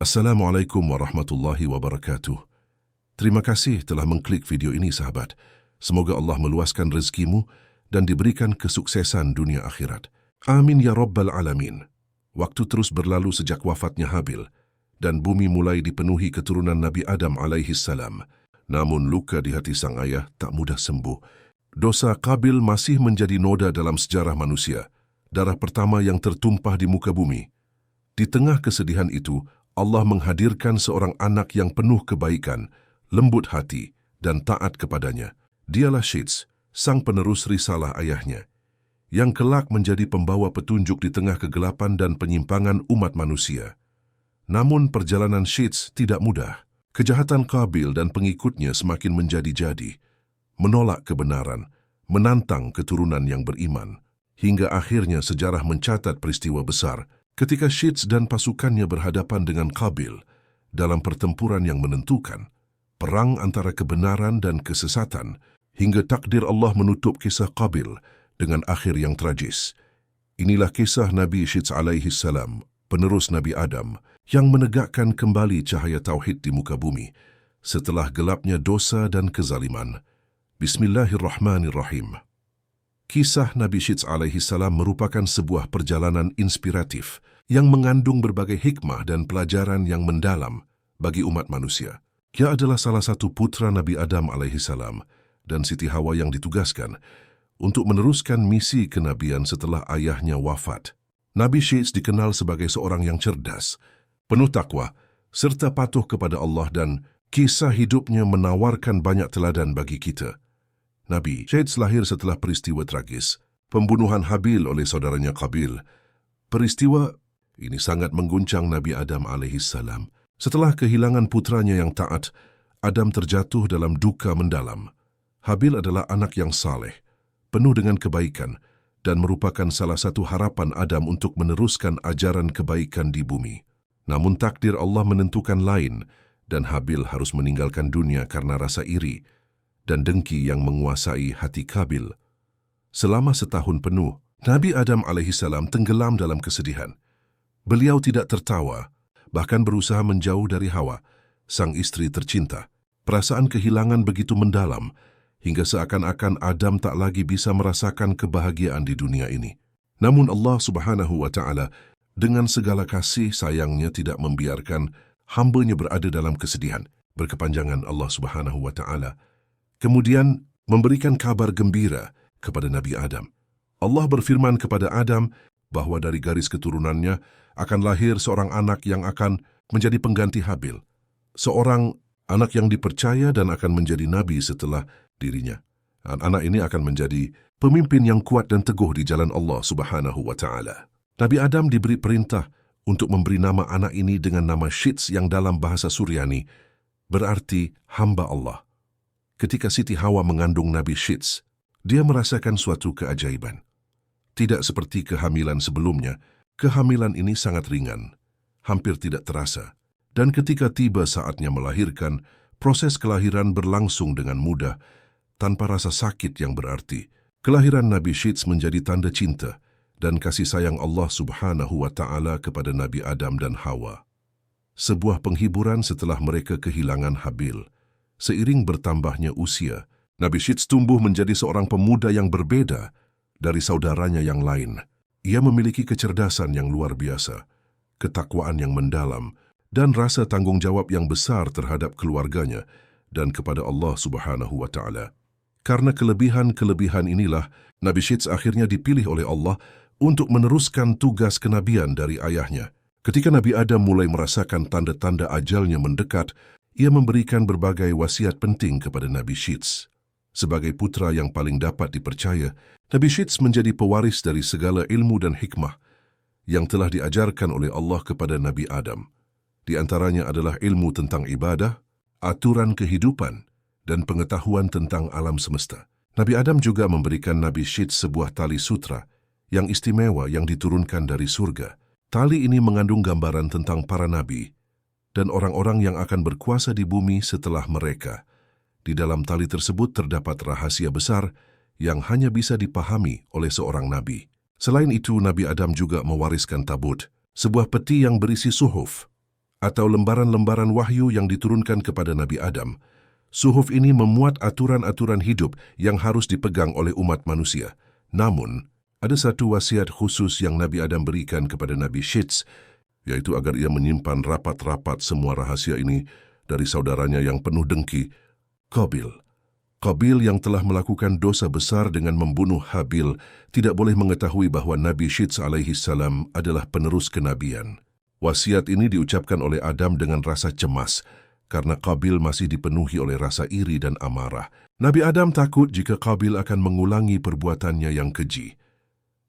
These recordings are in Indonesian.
Assalamualaikum warahmatullahi wabarakatuh. Terima kasih telah mengklik video ini, sahabat. Semoga Allah meluaskan rezekimu dan diberikan kesuksesan dunia akhirat. Amin ya Rabbal Alamin. Waktu terus berlalu sejak wafatnya Habil, dan bumi mulai dipenuhi keturunan Nabi Adam alaihissalam. Namun luka di hati sang ayah tak mudah sembuh. Dosa Qabil masih menjadi noda dalam sejarah manusia, darah pertama yang tertumpah di muka bumi. Di tengah kesedihan itu, Allah menghadirkan seorang anak yang penuh kebaikan, lembut hati, dan taat kepadanya. Dialah Syits, sang penerus risalah ayahnya, yang kelak menjadi pembawa petunjuk di tengah kegelapan dan penyimpangan umat manusia. Namun perjalanan Syits tidak mudah. Kejahatan Qabil dan pengikutnya semakin menjadi-jadi, menolak kebenaran, menantang keturunan yang beriman, hingga akhirnya sejarah mencatat peristiwa besar ketika Syits dan pasukannya berhadapan dengan Qabil dalam pertempuran yang menentukan, perang antara kebenaran dan kesesatan, hingga takdir Allah menutup kisah Qabil dengan akhir yang tragis. Inilah kisah Nabi Syits alaihissalam, penerus Nabi Adam, yang menegakkan kembali cahaya tauhid di muka bumi setelah gelapnya dosa dan kezaliman. Bismillahirrahmanirrahim. Kisah Nabi Syits alaihissalam merupakan sebuah perjalanan inspiratif yang mengandung berbagai hikmah dan pelajaran yang mendalam bagi umat manusia. Ia adalah salah satu putra Nabi Adam alaihissalam dan Siti Hawa yang ditugaskan untuk meneruskan misi kenabian setelah ayahnya wafat. Nabi Syits dikenal sebagai seorang yang cerdas, penuh takwa, serta patuh kepada Allah, dan kisah hidupnya menawarkan banyak teladan bagi kita. Nabi Syits lahir setelah peristiwa tragis, pembunuhan Habil oleh saudaranya Qabil. Peristiwa ini sangat mengguncang Nabi Adam alaihissalam. Setelah kehilangan putranya yang taat, Adam terjatuh dalam duka mendalam. Habil adalah anak yang saleh, penuh dengan kebaikan, dan merupakan salah satu harapan Adam untuk meneruskan ajaran kebaikan di bumi. Namun takdir Allah menentukan lain, dan Habil harus meninggalkan dunia karena rasa iri dan dengki yang menguasai hati Qabil. Selama setahun penuh, Nabi Adam alaihissalam tenggelam dalam kesedihan. Beliau tidak tertawa, bahkan berusaha menjauh dari Hawa, sang istri tercinta. Perasaan kehilangan begitu mendalam, hingga seakan-akan Adam tak lagi bisa merasakan kebahagiaan di dunia ini. Namun Allah Subhanahu wa Ta'ala dengan segala kasih sayangnya tidak membiarkan hamba-Nya berada dalam kesedihan. Berkepanjangan Allah Subhanahu wa Ta'ala kemudian memberikan kabar gembira kepada Nabi Adam. Allah berfirman kepada Adam bahwa dari garis keturunannya akan lahir seorang anak yang akan menjadi pengganti Habil, seorang anak yang dipercaya dan akan menjadi nabi setelah dirinya. Anak ini akan menjadi pemimpin yang kuat dan teguh di jalan Allah Subhanahu wa Ta'ala. Nabi Adam diberi perintah untuk memberi nama anak ini dengan nama Syits yang dalam bahasa Suryani berarti hamba Allah. Ketika Siti Hawa mengandung Nabi Syits, dia merasakan suatu keajaiban. Tidak seperti kehamilan sebelumnya, kehamilan ini sangat ringan, hampir tidak terasa. Dan ketika tiba saatnya melahirkan, proses kelahiran berlangsung dengan mudah, tanpa rasa sakit yang berarti. Kelahiran Nabi Syits menjadi tanda cinta dan kasih sayang Allah Subhanahu wa Ta'ala kepada Nabi Adam dan Hawa. Sebuah penghiburan setelah mereka kehilangan Habil. Seiring bertambahnya usia, Nabi Syits tumbuh menjadi seorang pemuda yang berbeda dari saudaranya yang lain. Ia memiliki kecerdasan yang luar biasa, ketakwaan yang mendalam, dan rasa tanggung jawab yang besar terhadap keluarganya dan kepada Allah Subhanahu wa Ta'ala. Karena kelebihan-kelebihan inilah, Nabi Syits akhirnya dipilih oleh Allah untuk meneruskan tugas kenabian dari ayahnya. Ketika Nabi Adam mulai merasakan tanda-tanda ajalnya mendekat, ia memberikan berbagai wasiat penting kepada Nabi Syits. Sebagai putra yang paling dapat dipercaya, Nabi Syits menjadi pewaris dari segala ilmu dan hikmah yang telah diajarkan oleh Allah kepada Nabi Adam. Di antaranya adalah ilmu tentang ibadah, aturan kehidupan, dan pengetahuan tentang alam semesta. Nabi Adam juga memberikan Nabi Syits sebuah tali sutra yang istimewa yang diturunkan dari surga. Tali ini mengandung gambaran tentang para nabi dan orang-orang yang akan berkuasa di bumi setelah mereka. Di dalam tali tersebut terdapat rahasia besar yang hanya bisa dipahami oleh seorang nabi. Selain itu, Nabi Adam juga mewariskan tabut, sebuah peti yang berisi suhuf, atau lembaran-lembaran wahyu yang diturunkan kepada Nabi Adam. Suhuf ini memuat aturan-aturan hidup yang harus dipegang oleh umat manusia. Namun, ada satu wasiat khusus yang Nabi Adam berikan kepada Nabi Syits, yaitu agar ia menyimpan rapat-rapat semua rahasia ini dari saudaranya yang penuh dengki, Qabil. Qabil yang telah melakukan dosa besar dengan membunuh Habil tidak boleh mengetahui bahwa Nabi Syits alaihi salam adalah penerus kenabian. Wasiat ini diucapkan oleh Adam dengan rasa cemas, karena Qabil masih dipenuhi oleh rasa iri dan amarah. Nabi Adam takut jika Qabil akan mengulangi perbuatannya yang keji.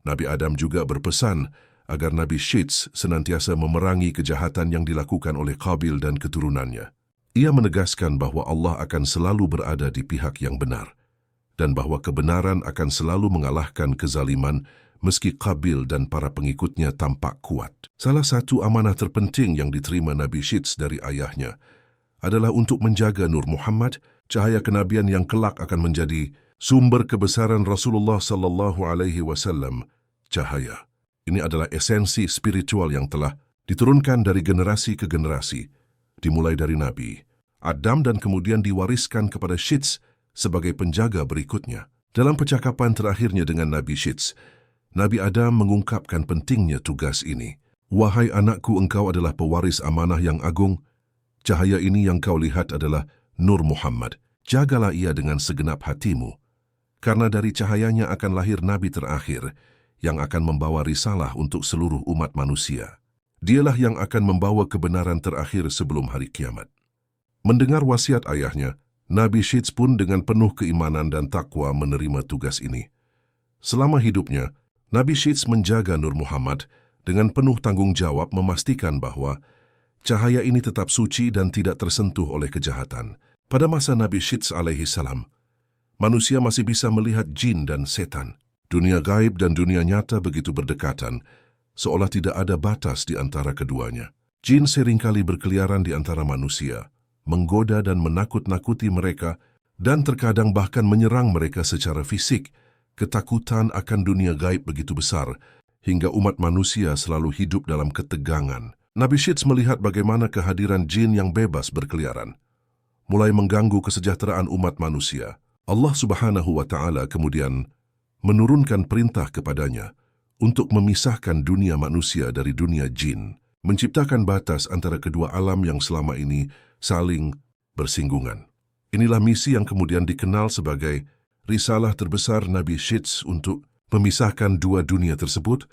Nabi Adam juga berpesan agar Nabi Syits senantiasa memerangi kejahatan yang dilakukan oleh Qabil dan keturunannya. Ia menegaskan bahwa Allah akan selalu berada di pihak yang benar, dan bahwa kebenaran akan selalu mengalahkan kezaliman meski Qabil dan para pengikutnya tampak kuat. Salah satu amanah terpenting yang diterima Nabi Syits dari ayahnya adalah untuk menjaga Nur Muhammad, cahaya kenabian yang kelak akan menjadi sumber kebesaran Rasulullah sallallahu alaihi wasallam. Cahaya ini adalah esensi spiritual yang telah diturunkan dari generasi ke generasi, dimulai dari Nabi Adam dan kemudian diwariskan kepada Syits sebagai penjaga berikutnya. Dalam percakapan terakhirnya dengan Nabi Syits, Nabi Adam mengungkapkan pentingnya tugas ini. Wahai anakku, engkau adalah pewaris amanah yang agung. Cahaya ini yang kau lihat adalah Nur Muhammad. Jagalah ia dengan segenap hatimu, karena dari cahayanya akan lahir Nabi terakhir yang akan membawa risalah untuk seluruh umat manusia. Dialah yang akan membawa kebenaran terakhir sebelum hari kiamat. Mendengar wasiat ayahnya, Nabi Syits pun dengan penuh keimanan dan takwa menerima tugas ini. Selama hidupnya, Nabi Syits menjaga Nur Muhammad dengan penuh tanggung jawab, memastikan bahwa cahaya ini tetap suci dan tidak tersentuh oleh kejahatan. Pada masa Nabi Syits alaihi salam, manusia masih bisa melihat jin dan setan. Dunia gaib dan dunia nyata begitu berdekatan, seolah tidak ada batas di antara keduanya. Jin seringkali berkeliaran di antara manusia, menggoda dan menakut-nakuti mereka, dan terkadang bahkan menyerang mereka secara fisik. Ketakutan akan dunia gaib begitu besar, hingga umat manusia selalu hidup dalam ketegangan. Nabi Syits melihat bagaimana kehadiran jin yang bebas berkeliaran mulai mengganggu kesejahteraan umat manusia. Allah Subhanahu wa Ta'ala kemudian menurunkan perintah kepadanya untuk memisahkan dunia manusia dari dunia jin, menciptakan batas antara kedua alam yang selama ini saling bersinggungan. Inilah misi yang kemudian dikenal sebagai risalah terbesar Nabi Syits untuk memisahkan dua dunia tersebut,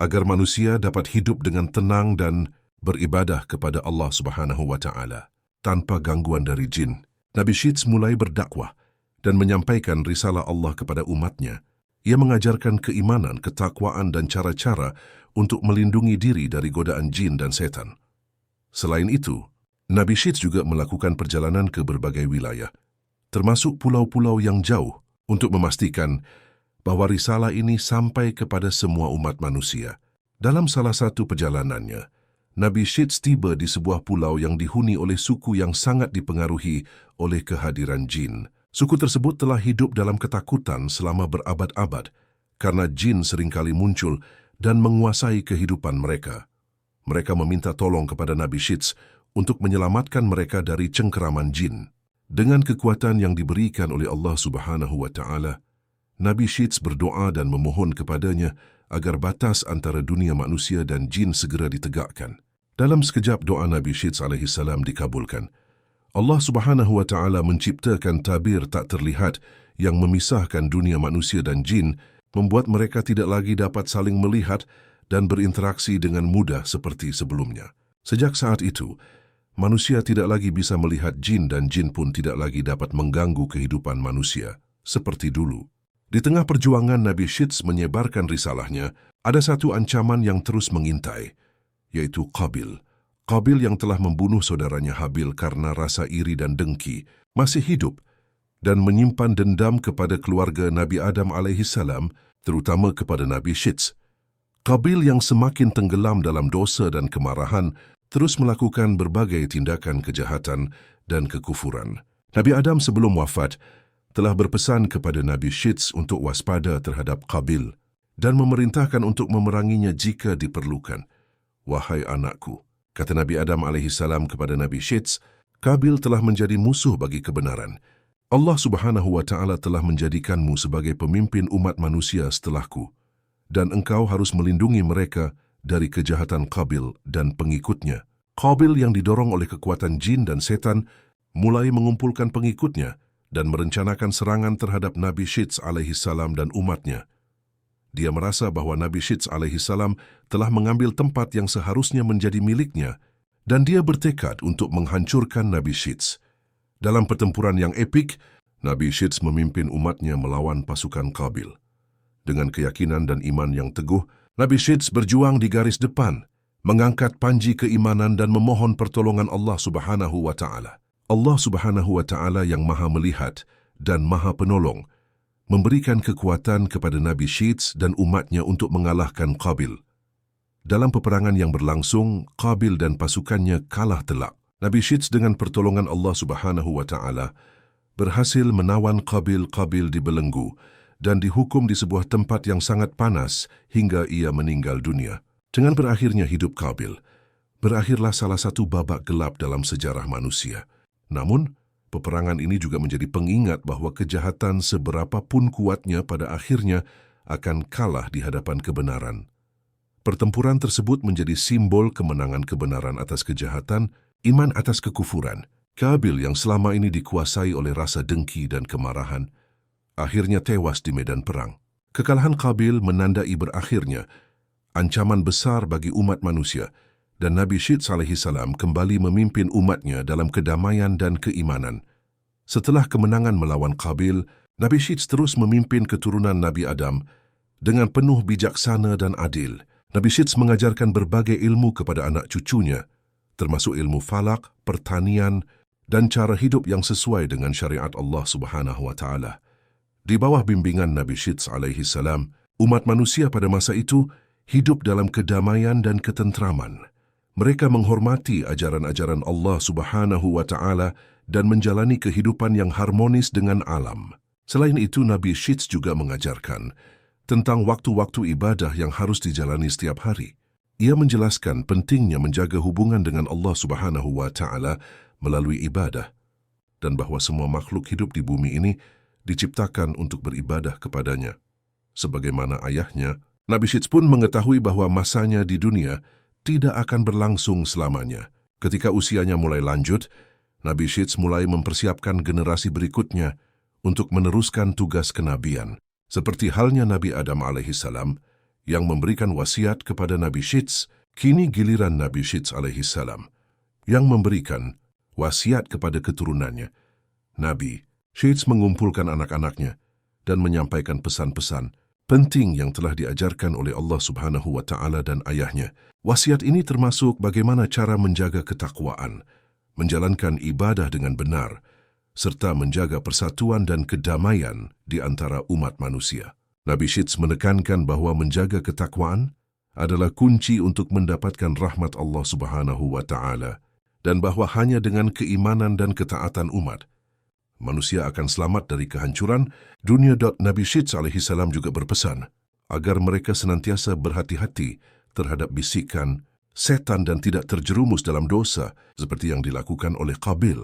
agar manusia dapat hidup dengan tenang dan beribadah kepada Allah Subhanahu wa Ta'ala tanpa gangguan dari jin. Nabi Syits mulai berdakwah dan menyampaikan risalah Allah kepada umatnya. Ia mengajarkan keimanan, ketakwaan, dan cara-cara untuk melindungi diri dari godaan jin dan setan. Selain itu, Nabi Syits juga melakukan perjalanan ke berbagai wilayah, termasuk pulau-pulau yang jauh, untuk memastikan bahwa risalah ini sampai kepada semua umat manusia. Dalam salah satu perjalanannya, Nabi Syits tiba di sebuah pulau yang dihuni oleh suku yang sangat dipengaruhi oleh kehadiran jin. Suku tersebut telah hidup dalam ketakutan selama berabad-abad karena jin seringkali muncul dan menguasai kehidupan mereka. Mereka meminta tolong kepada Nabi Syits untuk menyelamatkan mereka dari cengkeraman jin. Dengan kekuatan yang diberikan oleh Allah Subhanahu wa Ta'ala, Nabi Syits berdoa dan memohon kepadanya agar batas antara dunia manusia dan jin segera ditegakkan. Dalam sekejap doa Nabi Syits alaihi salam dikabulkan. Allah Subhanahu wa Ta'ala menciptakan tabir tak terlihat yang memisahkan dunia manusia dan jin, membuat mereka tidak lagi dapat saling melihat dan berinteraksi dengan mudah seperti sebelumnya. Sejak saat itu, manusia tidak lagi bisa melihat jin dan jin pun tidak lagi dapat mengganggu kehidupan manusia seperti dulu. Di tengah perjuangan Nabi Syits menyebarkan risalahnya, ada satu ancaman yang terus mengintai, yaitu Qabil. Qabil yang telah membunuh saudaranya Habil karena rasa iri dan dengki, masih hidup dan menyimpan dendam kepada keluarga Nabi Adam alaihi salam, terutama kepada Nabi Syits. Qabil yang semakin tenggelam dalam dosa dan kemarahan, terus melakukan berbagai tindakan kejahatan dan kekufuran. Nabi Adam sebelum wafat telah berpesan kepada Nabi Syits untuk waspada terhadap Qabil dan memerintahkan untuk memeranginya jika diperlukan. Wahai anakku, Kata Nabi Adam alaihissalam kepada Nabi Syits, Qabil telah menjadi musuh bagi kebenaran. Allah Subhanahu wa Ta'ala telah menjadikanmu sebagai pemimpin umat manusia setelahku, dan engkau harus melindungi mereka dari kejahatan Qabil dan pengikutnya. Qabil yang didorong oleh kekuatan jin dan setan mulai mengumpulkan pengikutnya dan merencanakan serangan terhadap Nabi Syits alaihissalam dan umatnya. Dia merasa bahwa Nabi Syits alaihissalam telah mengambil tempat yang seharusnya menjadi miliknya, dan dia bertekad untuk menghancurkan Nabi Syits. Dalam pertempuran yang epik, Nabi Syits memimpin umatnya melawan pasukan Qabil. Dengan keyakinan dan iman yang teguh, Nabi Syits berjuang di garis depan, mengangkat panji keimanan dan memohon pertolongan Allah Subhanahu wa Ta'ala. Allah Subhanahu wa Ta'ala yang Maha Melihat dan Maha Penolong memberikan kekuatan kepada Nabi Syits dan umatnya untuk mengalahkan Qabil. Dalam peperangan yang berlangsung, Qabil dan pasukannya kalah telak. Nabi Syits dengan pertolongan Allah Subhanahu wa Ta'ala berhasil menawan Qabil dibelenggu dan dihukum di sebuah tempat yang sangat panas hingga ia meninggal dunia. Dengan berakhirnya hidup Qabil, berakhirlah salah satu babak gelap dalam sejarah manusia. Namun, peperangan ini juga menjadi pengingat bahwa kejahatan seberapapun kuatnya pada akhirnya akan kalah di hadapan kebenaran. Pertempuran tersebut menjadi simbol kemenangan kebenaran atas kejahatan, iman atas kekufuran. Qabil yang selama ini dikuasai oleh rasa dengki dan kemarahan, akhirnya tewas di medan perang. Kekalahan Qabil menandai berakhirnya ancaman besar bagi umat manusia, dan Nabi Syits alaihissalam kembali memimpin umatnya dalam kedamaian dan keimanan. Setelah kemenangan melawan Qabil, Nabi Syits terus memimpin keturunan Nabi Adam dengan penuh bijaksana dan adil. Nabi Syits mengajarkan berbagai ilmu kepada anak cucunya, termasuk ilmu falak, pertanian, dan cara hidup yang sesuai dengan syariat Allah Subhanahu wa Ta'ala. Di bawah bimbingan Nabi Syits alaihissalam, umat manusia pada masa itu hidup dalam kedamaian dan ketentraman. Mereka menghormati ajaran-ajaran Allah Subhanahu wa Ta'ala dan menjalani kehidupan yang harmonis dengan alam. Selain itu, Nabi Syits juga mengajarkan tentang waktu-waktu ibadah yang harus dijalani setiap hari. Ia menjelaskan pentingnya menjaga hubungan dengan Allah Subhanahu wa Ta'ala melalui ibadah, dan bahwa semua makhluk hidup di bumi ini diciptakan untuk beribadah kepadanya. Sebagaimana ayahnya, Nabi Syits pun mengetahui bahwa masanya di dunia tidak akan berlangsung selamanya. Ketika usianya mulai lanjut, Nabi Syits mulai mempersiapkan generasi berikutnya untuk meneruskan tugas kenabian. Seperti halnya Nabi Adam alaihissalam yang memberikan wasiat kepada Nabi Syits, kini giliran Nabi Syits alaihissalam yang memberikan wasiat kepada keturunannya. Nabi Syits mengumpulkan anak-anaknya dan menyampaikan pesan-pesan penting yang telah diajarkan oleh Allah Subhanahu wa Ta'ala dan ayahnya. Wasiat ini termasuk bagaimana cara menjaga ketakwaan, menjalankan ibadah dengan benar, serta menjaga persatuan dan kedamaian di antara umat manusia. Nabi Syits menekankan bahwa menjaga ketakwaan adalah kunci untuk mendapatkan rahmat Allah Subhanahu wa Ta'ala, dan bahwa hanya dengan keimanan dan ketaatan umat, manusia akan selamat dari kehancuran dunia. Nabi Syits alaihissalam juga berpesan agar mereka senantiasa berhati-hati terhadap bisikan setan dan tidak terjerumus dalam dosa seperti yang dilakukan oleh Qabil.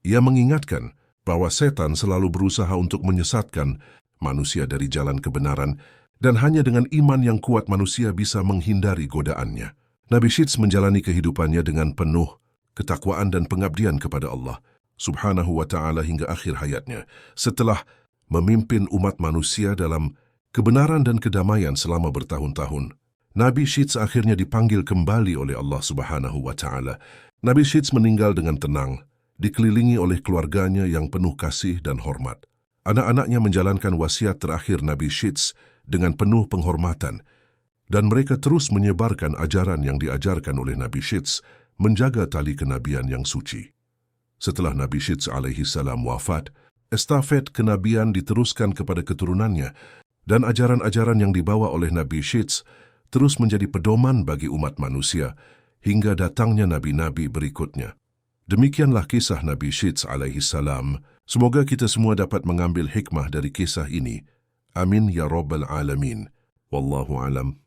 Ia mengingatkan bahwa setan selalu berusaha untuk menyesatkan manusia dari jalan kebenaran, dan hanya dengan iman yang kuat manusia bisa menghindari godaannya. Nabi Syits menjalani kehidupannya dengan penuh ketakwaan dan pengabdian kepada Allah Subhanahu wa Ta'ala hingga akhir hayatnya. Setelah memimpin umat manusia dalam kebenaran dan kedamaian selama bertahun-tahun, Nabi Syits akhirnya dipanggil kembali oleh Allah Subhanahu wa Ta'ala. Nabi Syits meninggal dengan tenang, dikelilingi oleh keluarganya yang penuh kasih dan hormat. Anak-anaknya menjalankan wasiat terakhir Nabi Syits dengan penuh penghormatan, dan mereka terus menyebarkan ajaran yang diajarkan oleh Nabi Syits, menjaga tali kenabian yang suci. Setelah Nabi Syits alaihissalam wafat, estafet kenabian diteruskan kepada keturunannya, dan ajaran-ajaran yang dibawa oleh Nabi Syits terus menjadi pedoman bagi umat manusia hingga datangnya nabi-nabi berikutnya. Demikianlah kisah Nabi Syits alaihissalam. Semoga kita semua dapat mengambil hikmah dari kisah ini. Amin ya Rabbal Alamin. Wallahu alam.